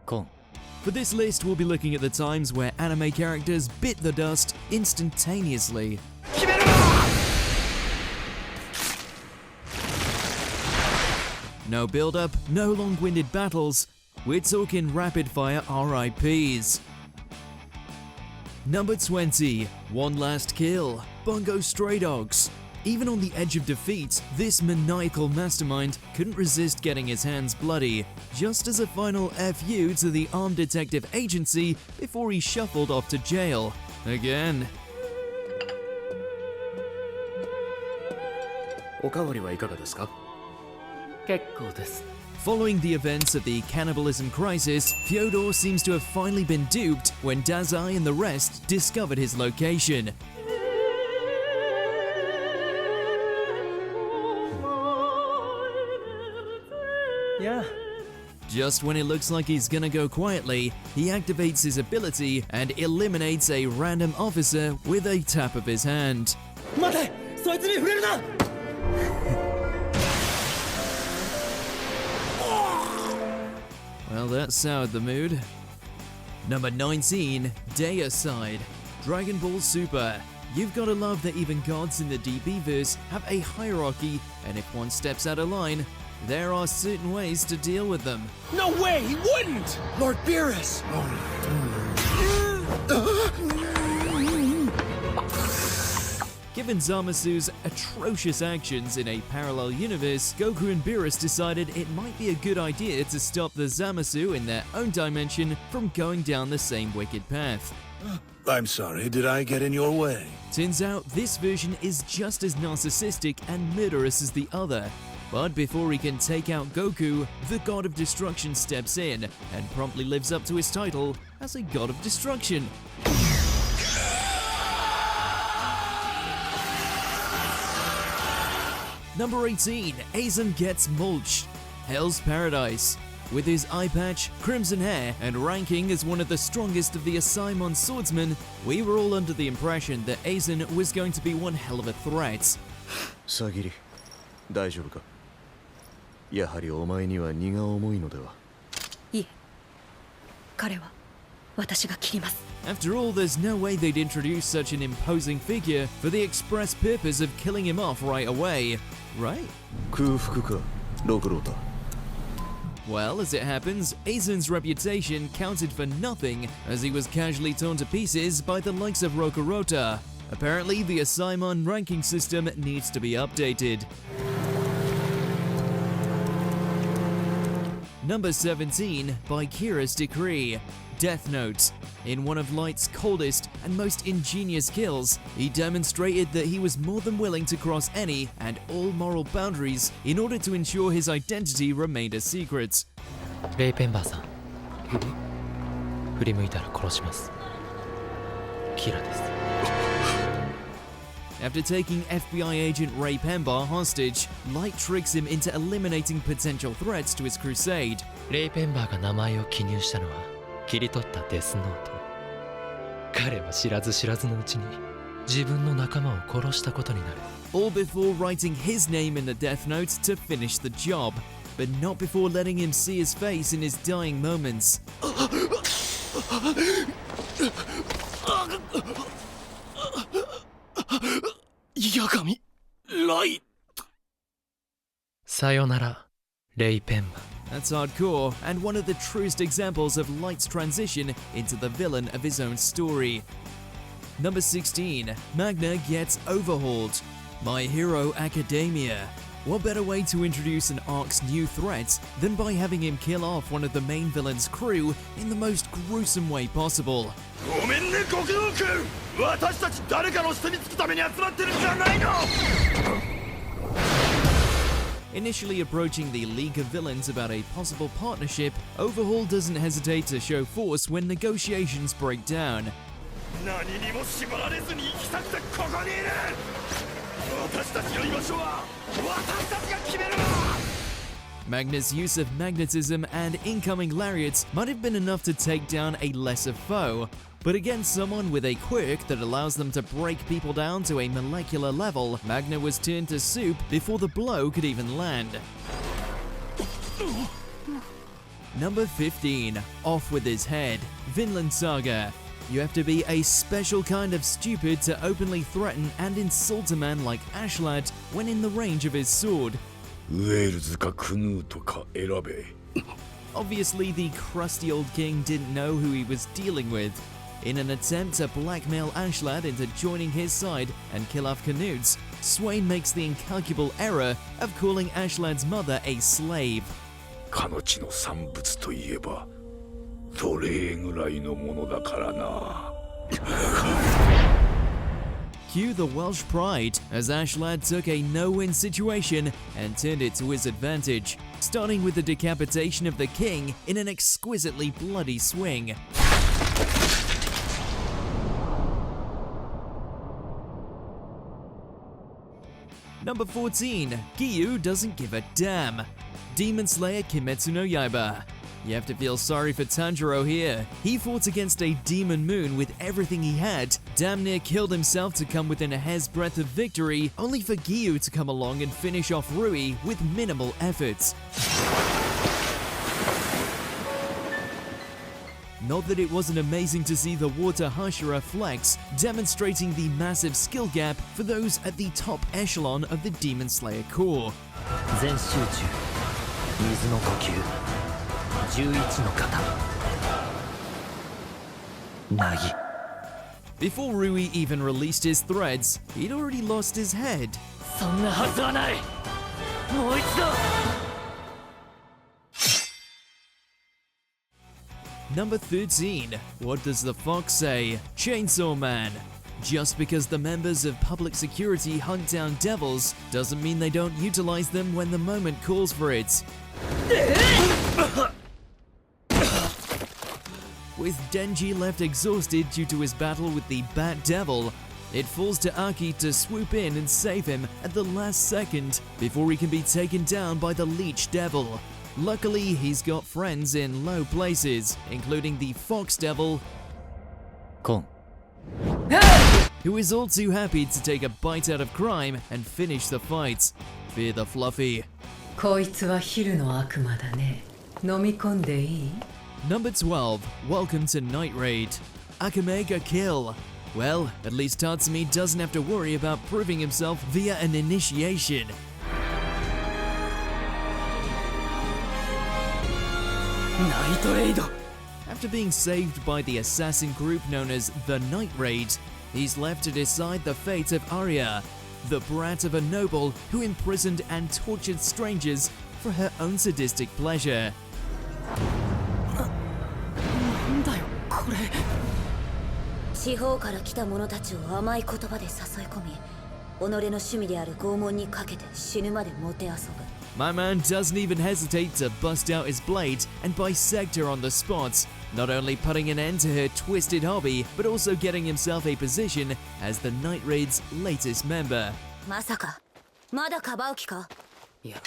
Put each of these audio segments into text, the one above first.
.com. For this list, we'll be looking at the times where anime characters bit the dust instantaneously. No build-up, no long-winded battles. We're talking rapid-fire RIPs. Number 20, One Last Kill, Bungo Stray Dogs. Even on the edge of defeat, this maniacal mastermind couldn't resist getting his hands bloody, just as a final FU to the Aaaaand detective agency before he shuffled off to jail. Again. おかわりはいかがですか? 結構です. Following the events of the cannibalism crisis, Fyodor seems to have finally been duped when Dazai and the rest discovered his location. Yeah. Just when it looks like he's gonna go quietly, he activates his ability and eliminates a random officer with a tap of his hand. 待て! そいつに触れるな! Well, that soured the mood. Number 19, Deicide, Dragon Ball Super. You've gotta love that even gods in the DB-verse have a hierarchy, and if one steps out of line, there are certain ways to deal with them. No way, he wouldn't! Lord Beerus! Given Zamasu's atrocious actions in a parallel universe, Goku and Beerus decided it might be a good idea to stop the Zamasu in their own dimension from going down the same wicked path. I'm sorry, did I get in your way? Turns out this version is just as narcissistic and murderous as the other. But before he can take out Goku, the God of Destruction steps in and promptly lives up to his title as a God of Destruction. Number 18, Aaaaand gets mulched. Hell's Paradise. With his eye patch, crimson hair, and ranking as one of the strongest of the Asaemon swordsmen, we were all under the impression that Aaaaand was going to be one hell of a threat. Sagiri, 大丈夫か? やはりお前には荷が重いのでは? いえ、彼は私が切ります。 After all, there's no way they'd introduce such an imposing figure for the express purpose of killing him off right away, right? 空腹か、六郎太. Well, as it happens, Aaaaand's reputation counted for nothing as he was casually torn to pieces by the likes of Rokurota. Apparently, the Asaemon ranking system needs to be updated. Number 17, by Kira's Decree, Death Note. In one of Light's coldest and most ingenious kills, he demonstrated that he was more than willing to cross any and all moral boundaries in order to ensure his identity remained a secret. レイペンバーさん、振り向いたら殺します。キラです。 After taking FBI agent Ray Pemba hostage, Light tricks him into eliminating potential threats to his crusade. レイペンバーが名前を記入したのは切り取ったデスノート。彼は知らず知らずのうちに自分の仲間を殺したことになる。 All before writing his name in the Death Note to finish the job, but not before letting him see his face in his dying moments. Yagami, Light. さよなら、レイペンバ。 That's hardcore, and one of the truest examples of Light's transition into the villain of his own story. Number 16, MAGNE gets overhauled. My Hero Academia. What better way to introduce an arc's new threat than by having him kill off one of the main villain's crew in the most gruesome way possible? ごめんね、極道君。私たち誰かの捨てにつくために集まってるんじゃないの。 Initially approaching the League of Villains about a possible partnership, Overhaul doesn't hesitate to show force when negotiations break down. 何にも縛られずに行きたくてここにいる。私たちの居場所は私たちが決める。 MAGNE's use of magnetism and incoming lariats might have been enough to take down a lesser foe, but against someone with a quirk that allows them to break people down to a molecular level, MAGNE was turned to soup before the blow could even land. Number 15. Off with his head. Vinland Saga. You have to be a special kind of stupid to openly threaten and insult a man like Aaaaand when in the range of his sword. ウェールズかクヌートか選べ Obviously, the crusty old king didn't know who he was dealing with. In an attempt to blackmail Aaaaand into joining his side and kill off Canutes, Swain makes the incalculable error of calling Aaaaand's mother a slave. かの地の産物といえば奴隷ぐらいのものだからな Cue the Welsh pride as Aaaaand took a no-win situation and turned it to his advantage, starting with the decapitation of the king in an exquisitely bloody swing. Number 14. Giyu doesn't give a damn. Demon Slayer Kimetsu no Yaiba. You have to feel sorry for Tanjiro here. He fought against a demon moon with everything he had, damn near killed himself to come within a hair's breadth of victory, only for Giyu to come along and finish off Rui with minimal efforts. Not that it wasn't amazing to see the water Hashira flex, demonstrating the massive skill gap for those at the top echelon of the Demon Slayer Corps. 全集中水の呼吸11の型なぎ Before Rui even released his threads, he'd already lost his head. そんなはずはないもう一度 Number 13. What does the fox say? Chainsaw Man. Just because the members of public security hunt down devils doesn't mean they don't utilize them when the moment calls for it. With Denji left exhausted due to his battle with the Bat Devil, it falls to Aki to swoop in and save him at the last second before he can be taken down by the Leech Devil. Luckily, he's got friends in low places, including the Fox Devil, コン who is all too happy to take a bite out of crime and finish the fight. Fear the Fluffy. こいつは昼の悪魔だね飲み込んでいい Number 12. Welcome to Night Raid. Akame ga kill. Well, at least Tatsumi doesn't have to worry about proving himself via an initiation. Night Raid After being saved by the assassin group known as the Night Raid, he's left to decide the fate of Arya, the brat of a noble who imprisoned and tortured strangers for her own sadistic pleasure. なんだよこれ四方から来た者たちを甘い言葉で誘い込み、己の趣味である拷問にかけて死ぬまでもてあそぶ。 My man doesn't even hesitate to bust out his blade and bisect her on the spot, not only putting an end to her twisted hobby, but also getting himself a position as the Night Raid's latest member. まさかまだかばう気か？いや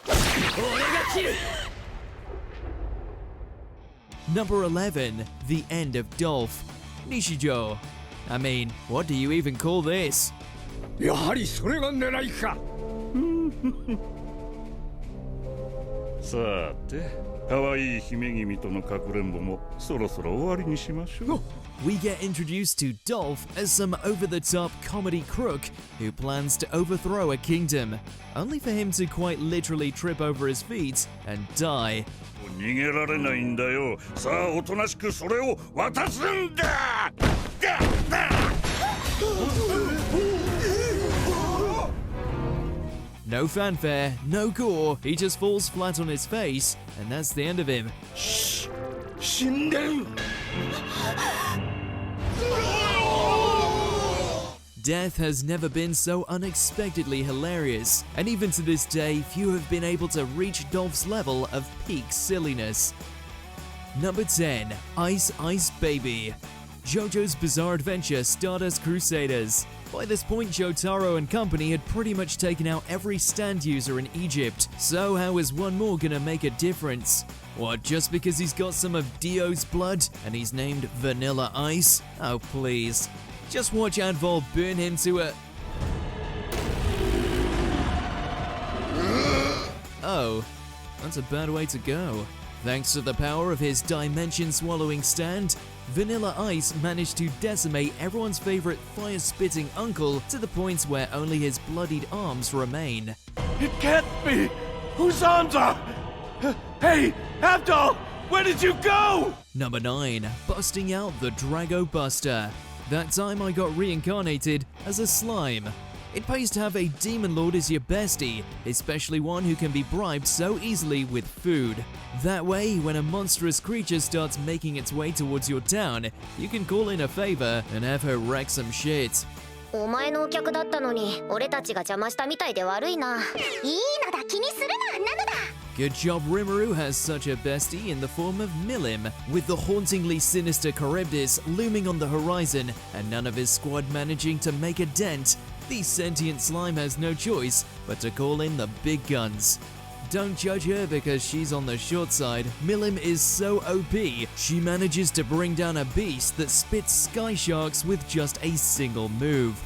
俺が切る Number 11. The End of Dolph. Nishijo. I mean, what do you even call this? やはりそれが狙いかさて可愛い姫君とのかくれんぼもそろそろ終わりにしましょう We get introduced to Dolph as some over-the-top comedy crook who plans to overthrow a kingdom, only for him to quite literally trip over his feet and die. 逃げられないんだよさあおとなしくそれを渡すんだ No fanfare, no gore, he just falls flat on his face, and that's the end of him. 死んでる Death has never been so unexpectedly hilarious, and even to this day, few have been able to reach Dolph's level of peak silliness. Number 10. Ice Ice Baby. JoJo's Bizarre Adventure Stardust Crusaders. By this point, Jotaro and company had pretty much taken out every stand user in Egypt, so how is one more gonna make a difference? What, just because he's got some of Dio's blood and he's named Vanilla Ice? Oh please. Just watch Advol burn him to a... Oh, that's a bad way to go. Thanks to the power of his dimension-swallowing stand, Vanilla Ice managed to decimate everyone's favorite fire-spitting uncle to the point where only his bloodied arms remain. It can't be! Whose arms are... Hey, Abdul! Where did you go? Number 9. Busting out the Drago Buster. That time I got reincarnated as a slime. It pays to have a demon lord as your bestie, especially one who can be bribed so easily with food. That way, when a monstrous creature starts making its way towards your town, you can call in a favor and have her wreck some shit. お前のお客だったのに俺たちが邪魔したみたいで悪いな。いいのだ、気にするな、なのだ。 Good job Rimuru has such a bestie in the form of Milim, with the hauntingly sinister Charybdis looming on the horizon and none of his squad managing to make a dent. The sentient slime has no choice but to call in the big guns. Don't judge her because she's on the short side. Milim is so OP, she manages to bring down a beast that spits sky sharks with just a single move.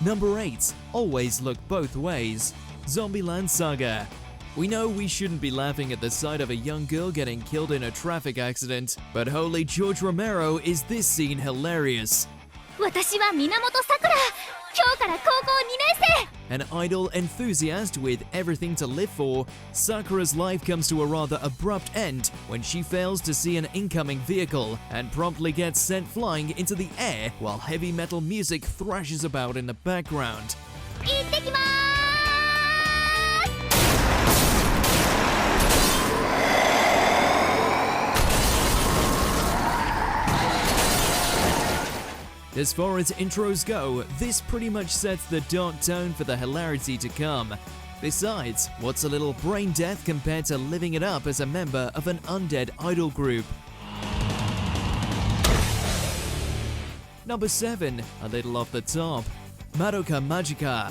Number 8. Always look both ways. Zombieland Saga. We know we shouldn't be laughing at the sight of a young girl getting killed in a traffic accident, but holy George Romero, is this scene hilarious. 私は源さくら。今日から高校2年生。 An idol enthusiast with everything to live for, Sakura's life comes to a rather abrupt end when she fails to see an incoming vehicle and promptly gets sent flying into the air while heavy metal music thrashes about in the background. 行ってきまーす。 As far as intros go, this pretty much sets the dark tone for the hilarity to come. Besides, what's a little brain death compared to living it up as a member of an undead idol group? Number 7, a little off the top. Madoka Magica.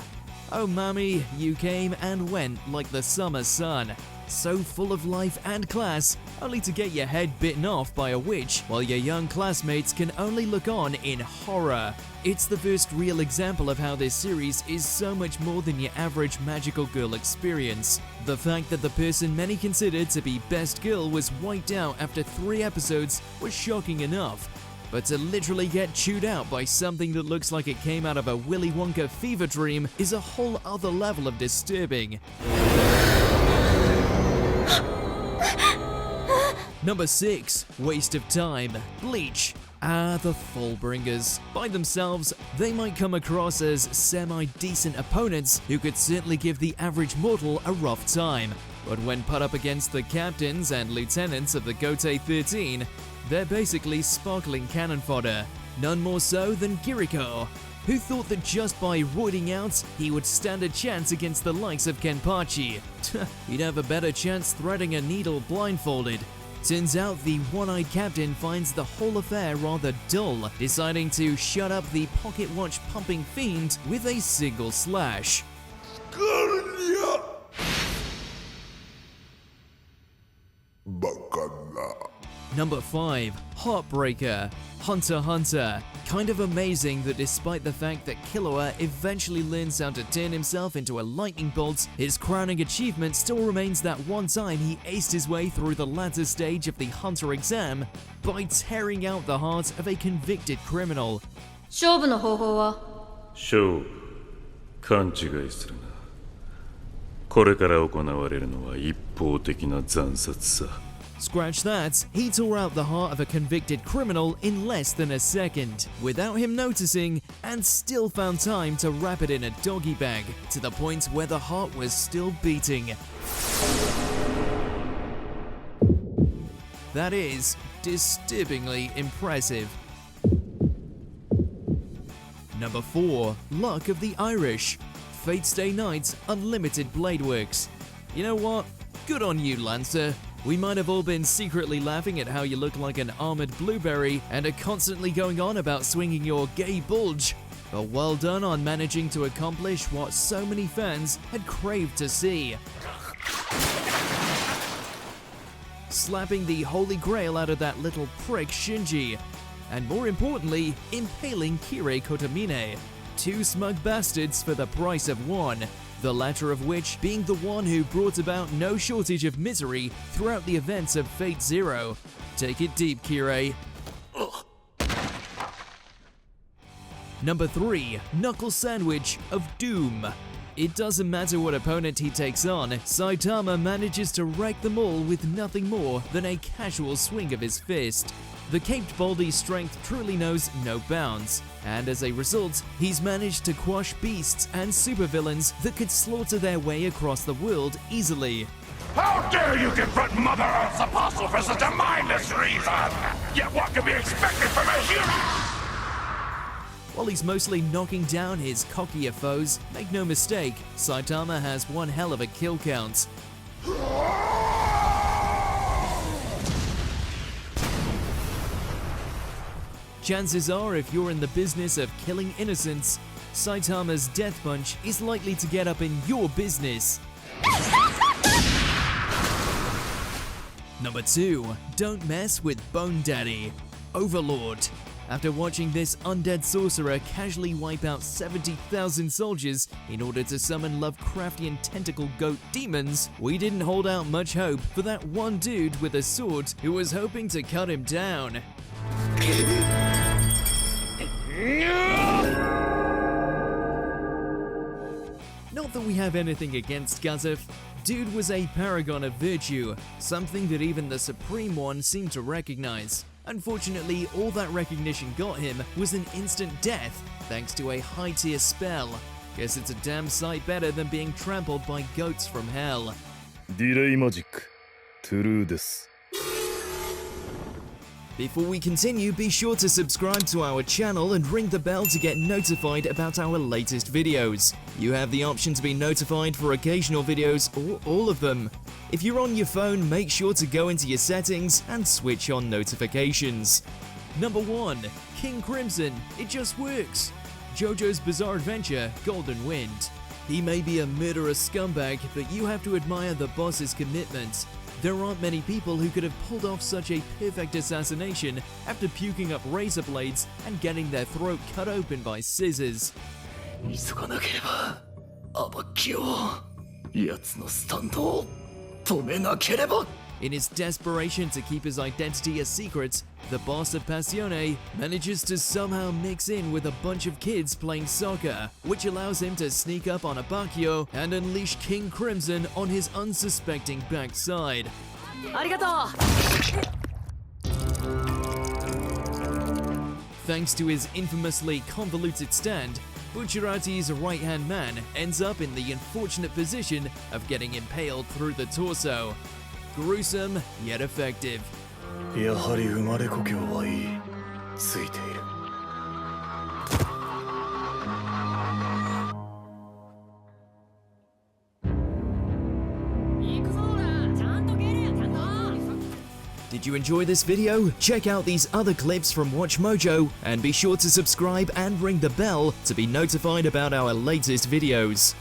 Oh mami, you came and went like the summer sun. So full of life and class, only to get your head bitten off by a witch while your young classmates can only look on in horror. It's the first real example of how this series is so much more than your average magical girl experience. The fact that the person many considered to be best girl was wiped out after 3 episodes was shocking enough. But to literally get chewed out by something that looks like it came out of a Willy Wonka fever dream is a whole other level of disturbing. Number 6, waste of time, Bleach. The Fallbringers. By themselves, they might come across as semi-decent opponents who could certainly give the average mortal a rough time. But when put up against the captains and lieutenants of the Gotei 13, they're basically sparkling cannon fodder. None more so than Kiriko, who thought that just by roiding out, he would stand a chance against the likes of Kenpachi. He'd have a better chance threading a needle blindfolded. Turns out the one-eyed captain finds the whole affair rather dull, deciding to shut up the pocket watch pumping fiend with a single slash. Number 5, Heartbreaker, Hunter x Hunter. Kind of amazing that despite the fact that Killua eventually learns how to turn himself into a lightning bolt, his crowning achievement still remains that one time he aced his way through the latter stage of the Hunter exam by tearing out the heart of a convicted criminal. 勝負の方法は勝負、勘違いするな。これから行われるのは一方的な惨殺さ。 Scratch that, he tore out the heart of a convicted criminal in less than a second, without him noticing, and still found time to wrap it in a doggy bag, to the point where the heart was still beating. That is disturbingly impressive. Number 4, Luck of the Irish, Fate's Day Night Unlimited Blade Works. You know what? Good on you, Lancer. We might have all been secretly laughing at how you look like an armored blueberry and are constantly going on about swinging your gay bulge. But well done on managing to accomplish what so many fans had craved to see. Slapping the holy grail out of that little prick Shinji. and more importantly, impaling Kirei Kotomine. Two smug bastards for the price of one, the latter of which being the one who brought about no shortage of misery throughout the events of Fate Zero. Take it deep, Kirei. Number 3. Knuckle Sandwich of Doom. It doesn't matter what opponent he takes on, Saitama manages to wreck them all with nothing more than a casual swing of his fist. The Caped Baldy's strength truly knows no bounds, and as a result, he's managed to quash beasts and supervillains that could slaughter their way across the world easily. How dare you confront Mother Earth's apostle for such a mindless reason? Yet what can be expected from a hero? While he's mostly knocking down his cockier foes, make no mistake, Saitama has one hell of a kill count. Chances are, if you're in the business of killing innocents, Saitama's death punch is likely to get up in your business. Number 2. Don't mess with Bone Daddy. Overlord. After watching this undead sorcerer casually wipe out 70,000 soldiers in order to summon Lovecraftian tentacle goat demons, we didn't hold out much hope for that one dude with a sword who was hoping to cut him down. Not that we have anything against Gazef. Dude was a paragon of virtue, something that even the Supreme One seemed to recognize. Unfortunately, all that recognition got him was an instant death, thanks to a high-tier spell. Guess it's a damn sight better than being trampled by goats from hell. Delay magic. True desu. Before we continue, be sure to subscribe to our channel and ring the bell to get notified about our latest videos. You have the option to be notified for occasional videos or all of them. If you're on your phone, make sure to go into your settings and switch on notifications. Number 1. King Crimson. It just works. JoJo's Bizarre Adventure, Golden Wind. He may be a murderous scumbag, but you have to admire the boss's commitment. There aren't many people who could have pulled off such a perfect assassination after puking up razor blades and getting their throat cut open by scissors. In his desperation to keep his identity a secret, the boss of Passione manages to somehow mix in with a bunch of kids playing soccer, which allows him to sneak up on Abakio and unleash King Crimson on his unsuspecting backside. Thanks to his infamously convoluted stand, Bucciarati's right-hand man ends up in the unfortunate position of getting impaled through the torso. Gruesome, yet effective. Did you enjoy this video? Check out these other clips from WatchMojo and be sure to subscribe and ring the bell to be notified about our latest videos.